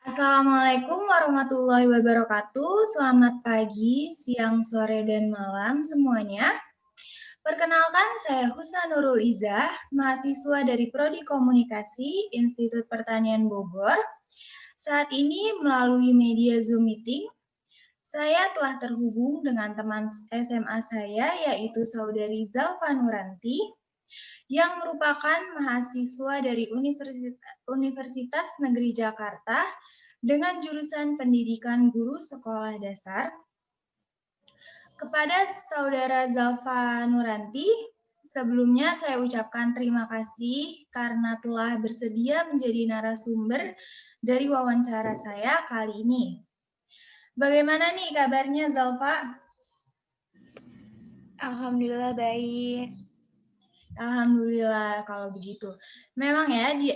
Assalamualaikum warahmatullahi wabarakatuh. Selamat pagi, siang, sore, dan malam semuanya. Perkenalkan, saya Husna Nurul Izzah, mahasiswa dari Prodi Komunikasi Institut Pertanian Bogor. Saat ini melalui media Zoom Meeting, saya telah terhubung dengan teman SMA saya, yaitu Saudari Zalfa Nuranti, yang merupakan mahasiswa dari Universitas Negeri Jakarta dengan jurusan Pendidikan Guru Sekolah Dasar. Kepada Saudara Zalfa Nuranti, sebelumnya saya ucapkan terima kasih karena telah bersedia menjadi narasumber dari wawancara saya kali ini. Bagaimana nih kabarnya Zalfa? Alhamdulillah baik. Alhamdulillah kalau begitu. Memang ya di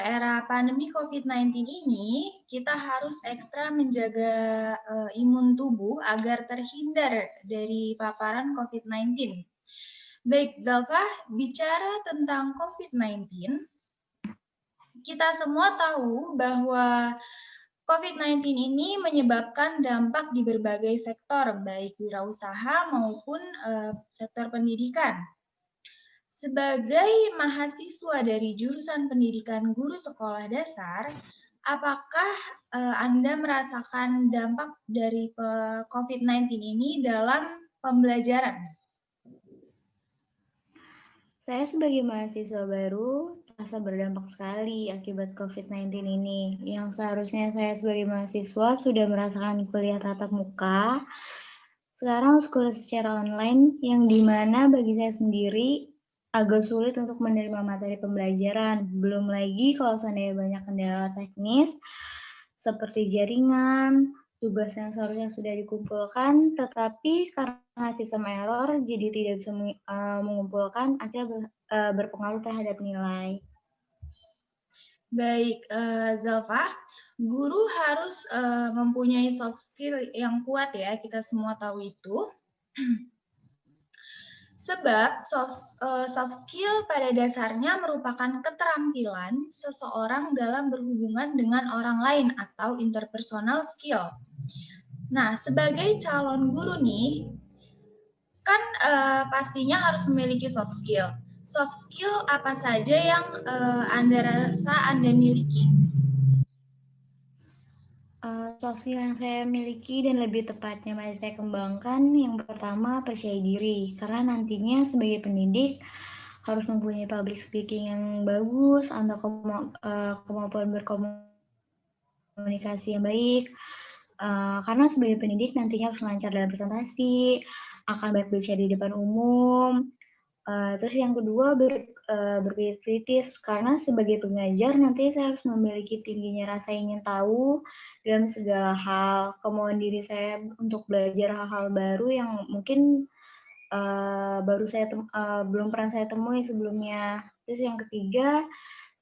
era pandemi COVID-19 ini kita harus ekstra menjaga imun tubuh agar terhindar dari paparan COVID-19. Baik, Zalfa, bicara tentang COVID-19, kita semua tahu bahwa COVID-19 ini menyebabkan dampak di berbagai sektor, baik wirausaha maupun sektor pendidikan. Sebagai mahasiswa dari jurusan pendidikan guru sekolah dasar, apakah Anda merasakan dampak dari COVID-19 ini dalam pembelajaran? Saya sebagai mahasiswa baru merasa berdampak sekali akibat COVID-19 ini. Yang seharusnya saya sebagai mahasiswa sudah merasakan kuliah tatap muka, sekarang harus kuliah secara online yang dimana bagi saya sendiri agak sulit untuk menerima materi pembelajaran. Belum lagi kalau seandainya banyak kendala teknis seperti jaringan, tugas yang seharusnya sudah dikumpulkan, tetapi karena sistem error jadi tidak bisa mengumpulkan, akhirnya berpengaruh terhadap nilai. Baik, Zalfa, guru harus mempunyai soft skill yang kuat ya, kita semua tahu itu. Sebab soft skill pada dasarnya merupakan keterampilan seseorang dalam berhubungan dengan orang lain atau interpersonal skill. Nah, sebagai calon guru nih, kan pastinya harus memiliki soft skill. Soft skill apa saja yang Anda rasa Anda miliki? Soft skill yang saya miliki dan lebih tepatnya masih saya kembangkan, yang pertama percaya diri, karena nantinya sebagai pendidik harus mempunyai public speaking yang bagus, atau kemampuan berkomunikasi yang baik, karena sebagai pendidik nantinya harus lancar dalam presentasi, akan baik bicara di depan umum. Terus yang kedua berpikir kritis, karena sebagai pengajar nanti saya harus memiliki tingginya rasa ingin tahu dalam segala hal, kemauan diri saya untuk belajar hal-hal baru yang mungkin belum pernah saya temui sebelumnya. Terus yang ketiga,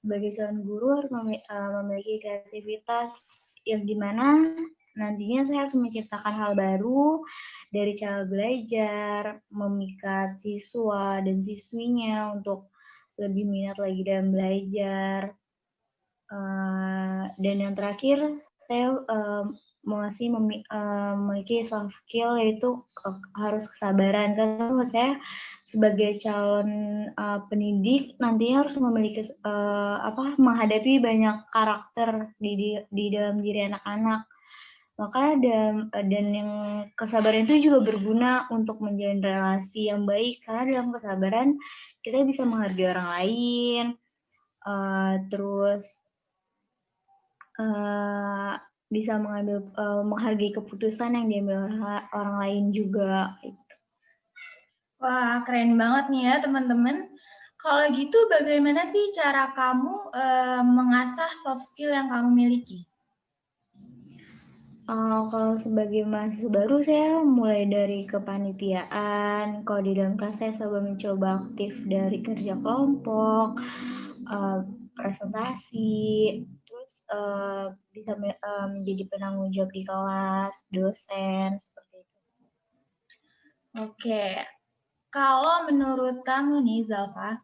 sebagai calon guru harus memiliki kreativitas yang dimana nantinya saya harus menciptakan hal baru dari cara belajar, memikat siswa dan siswinya untuk lebih minat lagi dalam belajar. Dan yang terakhir, saya masih memiliki soft skill, yaitu harus kesabaran. Karena menurut saya sebagai calon pendidik nantinya harus memiliki menghadapi banyak karakter di dalam diri anak-anak. Maka dan yang kesabaran itu juga berguna untuk menjalin relasi yang baik, karena dalam kesabaran kita bisa menghargai orang lain, terus bisa menghargai keputusan yang diambil orang lain juga. Wah, keren banget nih ya teman-teman. Kalau gitu bagaimana sih cara kamu mengasah soft skill yang kamu miliki? Kalau sebagai mahasiswa baru saya mulai dari kepanitiaan. Kalau di dalam kelas saya selalu mencoba aktif dari kerja kelompok, presentasi, terus bisa menjadi penanggung jawab di kelas, dosen, seperti itu. Oke, kalau menurut kamu nih Zalfa,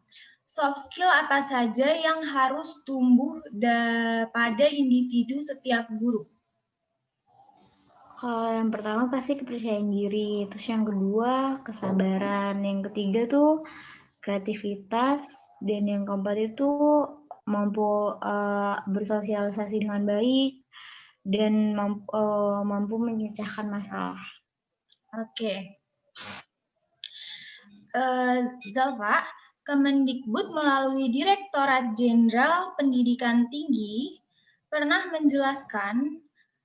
soft skill apa saja yang harus tumbuh pada individu setiap guru? Kalau yang pertama pasti kepercayaan diri, terus yang kedua kesabaran, yang ketiga tuh kreativitas, dan yang keempat itu mampu bersosialisasi dengan baik dan mampu memecahkan masalah. Oke. Zalfa, Kemendikbud melalui Direktorat Jenderal Pendidikan Tinggi pernah menjelaskan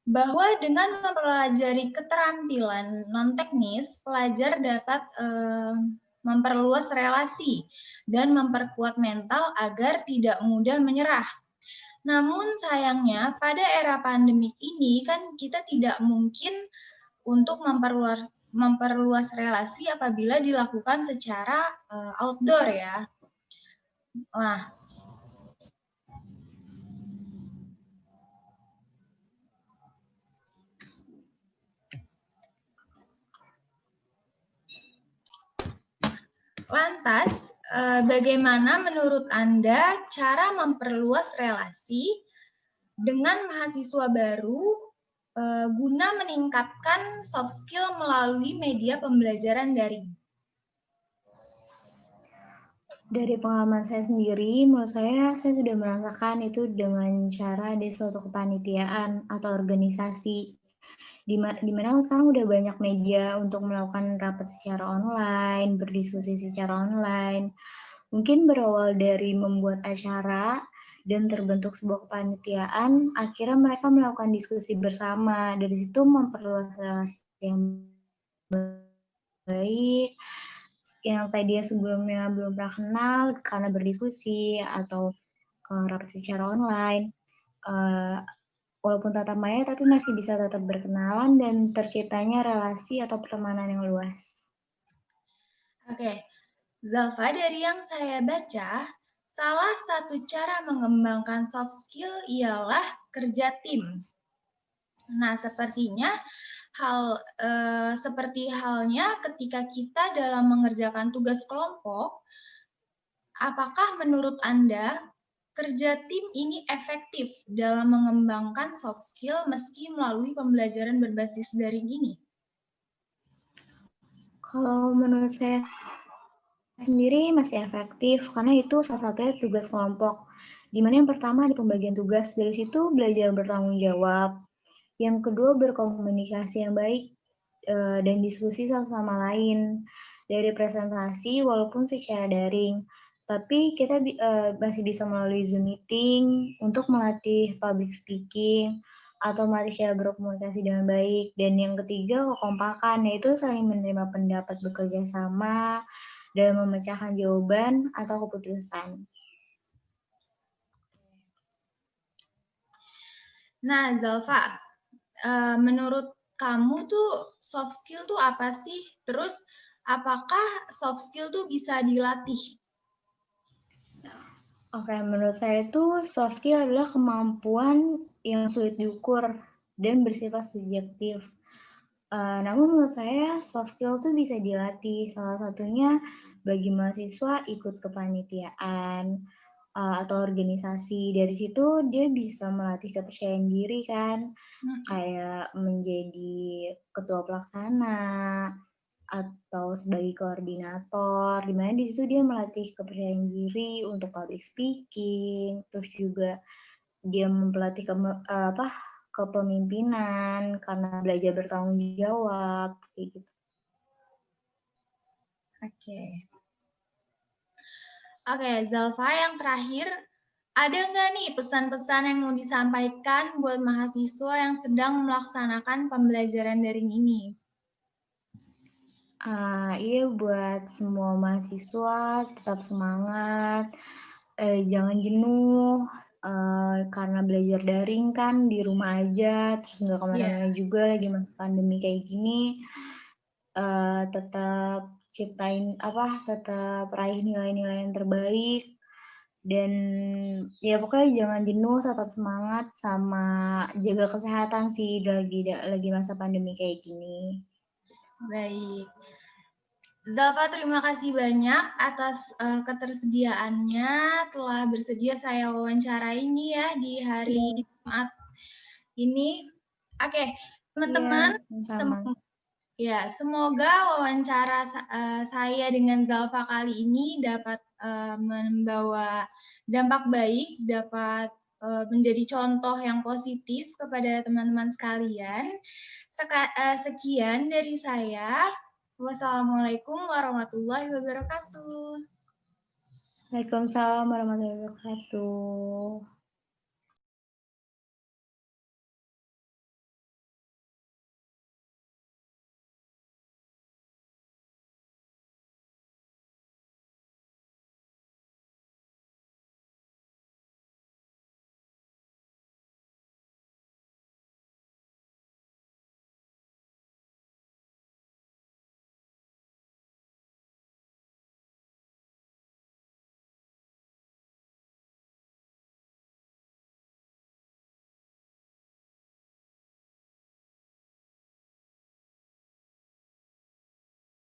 bahwa dengan mempelajari keterampilan non-teknis, pelajar dapat memperluas relasi dan memperkuat mental agar tidak mudah menyerah. Namun sayangnya pada era pandemik ini kan kita tidak mungkin untuk memperluas relasi apabila dilakukan secara outdoor ya. Nah, lantas bagaimana menurut Anda cara memperluas relasi dengan mahasiswa baru guna meningkatkan soft skill melalui media pembelajaran daring? Dari pengalaman saya sendiri, menurut saya sudah merasakan itu dengan cara ada suatu kepanitiaan atau organisasi. Di mana sekarang udah banyak media untuk melakukan rapat secara online, berdiskusi secara online. Mungkin berawal dari membuat acara dan terbentuk sebuah kepanitiaan, akhirnya mereka melakukan diskusi bersama. Dari situ memperluas relasi yang baik, yang tadi sebelumnya belum pernah kenal karena berdiskusi atau rapat secara online. Walaupun tatap maya, tapi masih bisa tetap berkenalan dan terciptanya relasi atau pertemanan yang luas. Oke, Zalfa, dari yang saya baca, salah satu cara mengembangkan soft skill ialah kerja tim. Nah, sepertinya seperti halnya ketika kita dalam mengerjakan tugas kelompok, apakah menurut Anda kerja tim ini efektif dalam mengembangkan soft skill meski melalui pembelajaran berbasis daring ini? Kalau menurut saya sendiri masih efektif karena itu salah satunya tugas kelompok. Di mana yang pertama ada pembagian tugas, dari situ belajar bertanggung jawab. Yang kedua berkomunikasi yang baik dan diskusi satu sama lain. Dari presentasi walaupun secara daring, tapi kita masih bisa melalui Zoom meeting untuk melatih public speaking atau melatih cara berkomunikasi dengan baik. Dan yang ketiga kekompakan, yaitu saling menerima pendapat, bekerja sama dalam memecahkan jawaban atau keputusan. Nah, Zalfa, menurut kamu tuh soft skill tuh apa sih? Terus apakah soft skill tuh bisa dilatih? Oke, menurut saya itu soft skill adalah kemampuan yang sulit diukur dan bersifat subjektif. Namun menurut saya soft skill itu bisa dilatih. Salah satunya bagi mahasiswa ikut kepanitiaan atau organisasi. Dari situ dia bisa melatih kepercayaan diri kan, kayak menjadi ketua pelaksana atau sebagai koordinator, di mana di situ dia melatih kepercayaan diri untuk public speaking, terus juga dia melatih kepemimpinan karena belajar bertanggung jawab kayak gitu. Oke, Zalfa, yang terakhir, ada nggak nih pesan-pesan yang mau disampaikan buat mahasiswa yang sedang melaksanakan pembelajaran daring ini? Iya, buat semua mahasiswa tetap semangat, jangan jenuh, karena belajar daring kan di rumah aja, terus nggak kemana-mana juga lagi masa pandemi kayak gini. Tetap tetap raih nilai-nilai yang terbaik, dan ya pokoknya jangan jenuh, tetap semangat, sama jaga kesehatan sih lagi masa pandemi kayak gini. Baik. Zalfa, terima kasih banyak atas ketersediaannya, telah bersedia saya wawancarai ini ya di hari Jumat ini. Oke, teman-teman, Iya, sama. semoga wawancara saya dengan Zalfa kali ini dapat membawa dampak baik, dapat menjadi contoh yang positif kepada teman-teman sekalian. Sekian dari saya. Wassalamualaikum warahmatullahi wabarakatuh. Waalaikumsalam warahmatullahi wabarakatuh.